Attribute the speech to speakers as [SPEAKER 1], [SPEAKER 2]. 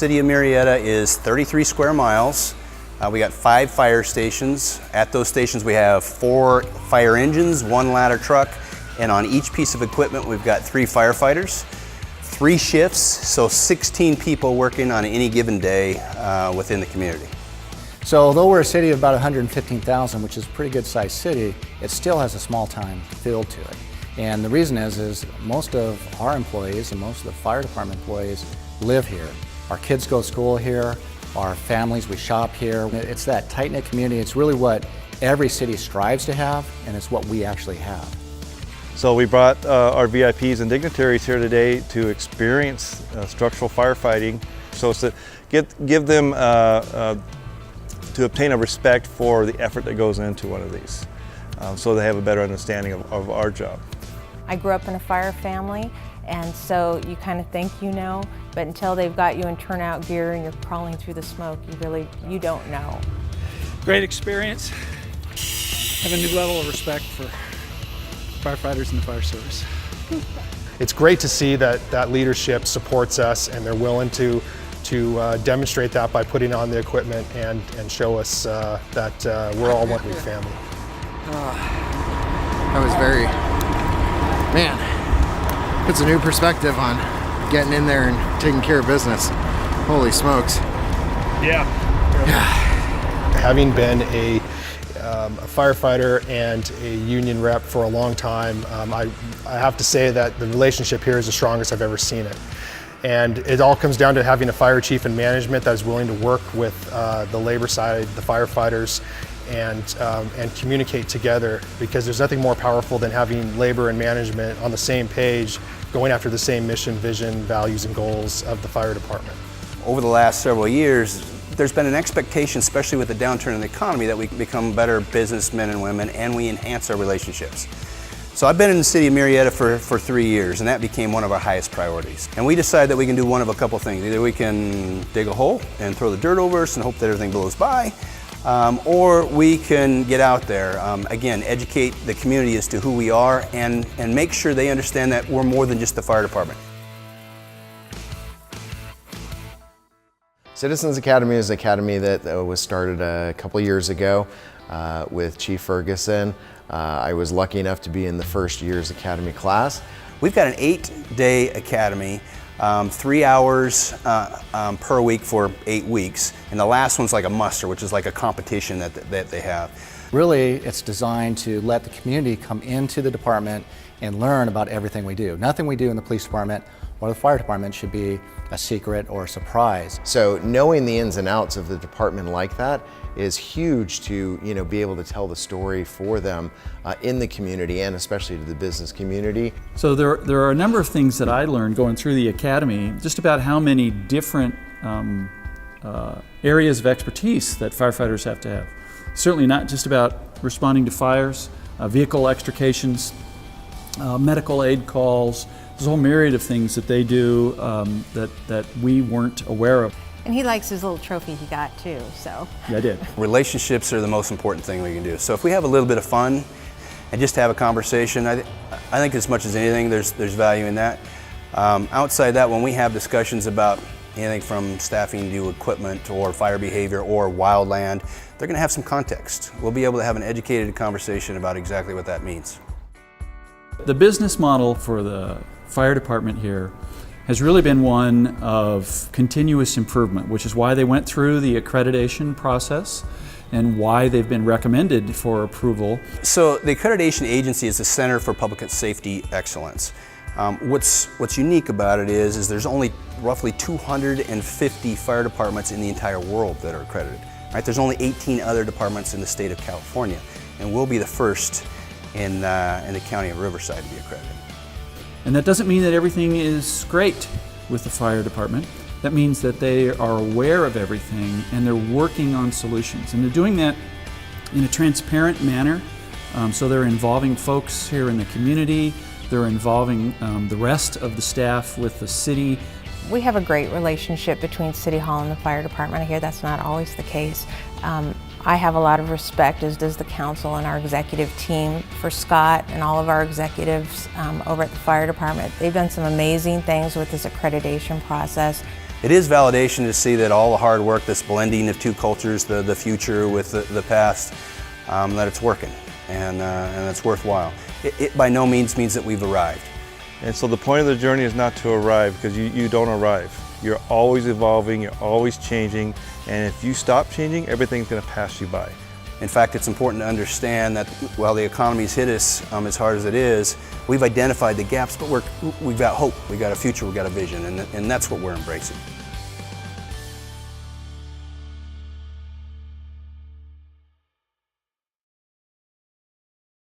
[SPEAKER 1] city of Murrieta is 33 square miles. We got 5 fire stations. At those stations we have 4 fire engines, 1 ladder truck, and on each piece of equipment we've got 3 firefighters, 3 shifts, so 16 people working on any given day within the community.
[SPEAKER 2] So although we're a city of about 115,000, which is a pretty good sized city, it still has a small town feel to it. And the reason is most of our employees and most of the fire department employees live here. Our kids go to school here, our families, we shop here. It's that tight-knit community. It's really what every city strives to have, and it's what we actually have.
[SPEAKER 3] So we brought our VIPs and dignitaries here today to experience structural firefighting, so it's to give them to obtain a respect for the effort that goes into one of these, so they have a better understanding of our job.
[SPEAKER 4] I grew up in a fire family, and so you kind of think you know, but until they've got you in turnout gear and you're crawling through the smoke, you don't know.
[SPEAKER 5] Great experience. Have a new level of respect for firefighters and the fire service.
[SPEAKER 6] It's great to see that leadership supports us and they're willing to demonstrate that by putting on the equipment and show us that we're all one big family.
[SPEAKER 7] That was very, man, puts a new perspective on getting in there and taking care of business. Holy smokes.
[SPEAKER 6] Yeah. Having been a firefighter and a union rep for a long time, I have to say that the relationship here is the strongest I've ever seen it. And it all comes down to having a fire chief and management that is willing to work with the labor side, the firefighters, and communicate together, because there's nothing more powerful than having labor and management on the same page, going after the same mission, vision, values, and goals of the fire department.
[SPEAKER 1] Over the last several years, there's been an expectation, especially with the downturn in the economy, that we become better businessmen and women and we enhance our relationships. So I've been in the city of Murrieta for 3 years, and that became one of our highest priorities. And we decided that we can do one of a couple things. Either we can dig a hole and throw the dirt over us and hope that everything blows by, or we can get out there, again, educate the community as to who we are and make sure they understand that we're more than just the fire department.
[SPEAKER 8] Citizens Academy is an academy that was started a couple years ago with Chief Ferguson. I was lucky enough to be in the first year's academy class.
[SPEAKER 1] We've got an 8-day academy, 3 hours per week for 8 weeks, and the last one's like a muster, which is like a competition that they have.
[SPEAKER 2] Really, it's designed to let the community come into the department and learn about everything we do. Nothing we do in the police department or the fire department should be a secret or a surprise.
[SPEAKER 8] So knowing the ins and outs of the department like that is huge to be able to tell the story for them in the community, and especially to the business community.
[SPEAKER 5] So there are a number of things that I learned going through the academy, just about how many different areas of expertise that firefighters have to have. Certainly not just about responding to fires, vehicle extrications, medical aid calls. There's a whole myriad of things that they do that we weren't aware of.
[SPEAKER 4] And he likes his little trophy he got too, so.
[SPEAKER 5] Yeah, I did.
[SPEAKER 1] Relationships are the most important thing we can do. So if we have a little bit of fun and just have a conversation, I think as much as anything, there's value in that. Outside that, when we have discussions about anything from staffing to equipment or fire behavior or wildland, they're going to have some context. We'll be able to have an educated conversation about exactly what that means.
[SPEAKER 5] The business model for the fire department here has really been one of continuous improvement, which is why they went through the accreditation process and why they've been recommended for approval.
[SPEAKER 1] So the accreditation agency is the Center for Public Safety Excellence. What's unique about it is there's only roughly 250 fire departments in the entire world that are accredited. Right? There's only 18 other departments in the state of California, and we'll be the first in the county of Riverside to be accredited.
[SPEAKER 5] And that doesn't mean that everything is great with the fire department. That means that they are aware of everything and they're working on solutions. And they're doing that in a transparent manner. So they're involving folks here in the community. They're involving the rest of the staff with the city.
[SPEAKER 4] We have a great relationship between City Hall and the fire department here. That's not always the case. I have a lot of respect, as does the council and our executive team, for Scott and all of our executives over at the fire department. They've done some amazing things with this accreditation process.
[SPEAKER 1] It is validation to see that all the hard work, this blending of two cultures, the future with the past, that it's working and it's worthwhile. It by no means that we've arrived.
[SPEAKER 3] And so the point of the journey is not to arrive, because you don't arrive. You're always evolving, you're always changing, and if you stop changing, everything's going to pass you by.
[SPEAKER 1] In fact, it's important to understand that while the economy's hit us as hard as it is, we've identified the gaps, but we've got hope, we've got a future, we've got a vision, and that's what we're embracing.